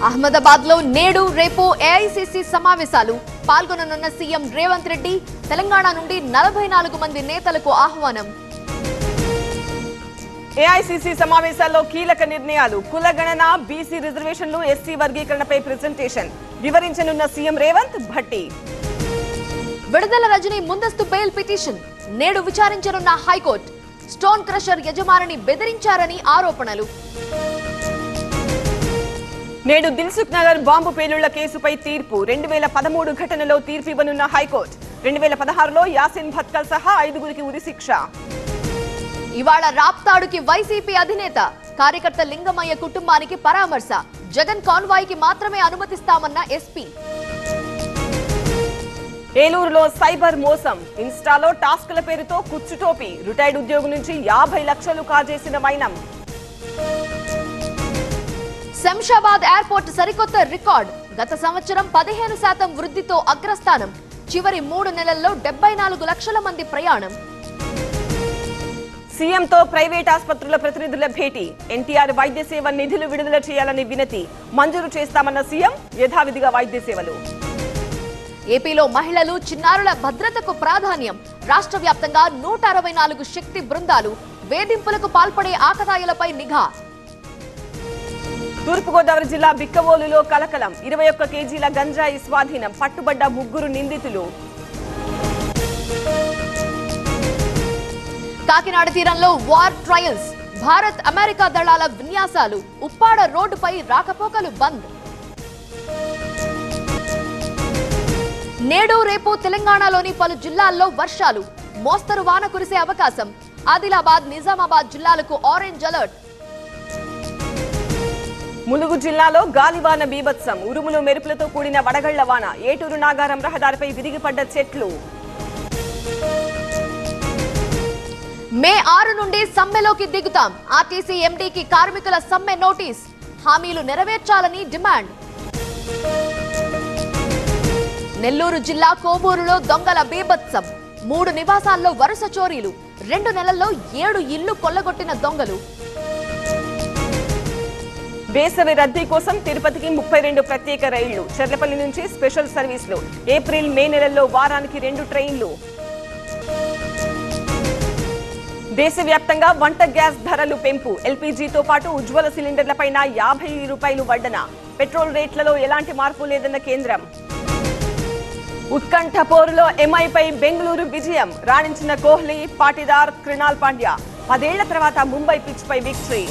అహ్మదాబాద్ లో నేడు రేపు ఏఐసీసీ సమావేశాలు పాల్గొననున్న సీఎం రేవంత్ రెడ్డి తెలంగాణ నుండి 44 మంది నేతలకు ఆహ్వానం. ఏఐసీసీ సమావేశాల్లో కీలక నిర్ణయాలు కులగణన బీసీ రిజర్వేషన్లు ఎస్సీ వర్గీకరణపై ప్రెజెంటేషన్ వివరించనున్న సీఎం రేవంత్ భట్టి. విడుదల రజనీ ముందస్తు బెయిల్ పిటిషన్ నేడు విచారించనున్న హైకోర్టు. స్టోన్ క్రషర్ యజమానిని బెదిరించారని ఆరోపణలు. నేడు దిల్సుఖ్ నగర్ బాంబు పేలుళ్ల కేసుపై తీర్పు 2013 ఘటనలో తీర్పు ఇవ్వనున్న హైకోర్టు. 2016లో యాసిన్ భట్కల్ సహా 5గురికి ఉరిశిక్ష. ఇవాళ రాప్తాడుకి వైసీపీ అధినేత కార్యకర్త లింగమయ్య కుటుంబానికి పరామర్శ. జగన్ కాన్వాయ్ కి మాత్రమే అనుమతిస్తామన్న ఎస్పీ. ఏలూరులో సైబర్ మోసం ఇన్స్టాలో టాస్క్ల పేరుతో కుచ్చుటోపీ రిటైర్డ్ ఉద్యోగి నుంచి 50 లక్షలు కాజేసిన మైనం. శంషాబాద్ ఎయిర్పోర్ట్ సరికొత్త రికార్డ్. గత సంవత్సరం 15% వృద్ధితో అగ్రస్థానం. చివరి 3 నెలల్లో 74 లక్షల మంది ప్రయాణం. సీఎంతో ప్రైవేట్ ఆసుపత్రుల ప్రతినిధుల భేటీ. ఎన్టీఆర్ వైద్య సేవ నిధులు విడుదల చేయాలని వినతి. మంజూరు చేస్తామన్న సీఎం యథావిధిగా వైద్య సేవలు. ఏపీలో మహిళలు చిన్నారుల భద్రతకు ప్రాధాన్యం. రాష్ట్ర వ్యాప్తంగా 164 శక్తి బృందాలు. వేధింపులకు పాల్పడే ఆకతాయిలపై నిఘా. తూర్పుగోదావరి జిల్లా బిక్కవోలులో కలకలం. 21 కేజీల గంజాయి స్వాధీనం. పట్టుబడ్డ 3 నిందితులు. కాకినాడ తీరంలో వార్ ట్రయల్స్. భారత్ అమెరికా దళాల విన్యాసాలు. ఉప్పాడ రోడ్డుపై రాకపోకలు బంద్. నేడు రేపు తెలంగాణలోని పలు జిల్లాల్లో వర్షాలు. మోస్తరు వాన కురిసే అవకాశం. ఆదిలాబాద్ నిజామాబాద్ జిల్లాలకు ఆరెంజ్ అలర్ట్. ములుగు జిల్లాలో గాలివాన బీభత్సం. ఉరుములు మెరుపులతో కూడిన వడగళ్ల వాన. ఏటూరు నాగారం రహదారిపై విరిగిపడ్డ చెట్లు. మే 6 నుండి సమ్మెలోకి దిగుతాం. ఆర్టీసీ ఎండీకి కార్మికుల సమ్మె నోటీస్. హామీలు నెరవేర్చాలని డిమాండ్. నెల్లూరు జిల్లా కోవూరులో దొంగల బీభత్సం. 3 నివాసాల్లో వరుస చోరీలు. 2 నెలల్లో 7 ఇళ్లు కొల్లగొట్టిన దొంగలు. వేసవి రద్దీ కోసం తిరుపతికి 32 ప్రత్యేక రైళ్లు. చెర్లపల్లి నుంచి స్పెషల్ సర్వీసులు. ఏప్రిల్ మే నెలల్లో వారానికి 2 ట్రైన్లు. దేశవ్యాప్తంగా వంట గ్యాస్ ధరలు పెంపు. ఎల్పీజీతో పాటు ఉజ్వల సిలిండర్లపైన 50 రూపాయలు వడ్డన. పెట్రోల్ రేట్లలో ఎలాంటి మార్పు లేదన్న కేంద్రం. ఉత్కంఠ పోరులో ఎంఐపై బెంగళూరు విజయం. రాణించిన కోహ్లీ, పాటిదార్, కృణాల్ పాండ్యా. 10 ఏళ్ల తర్వాత ముంబై పిచ్ పై విక్టరీ.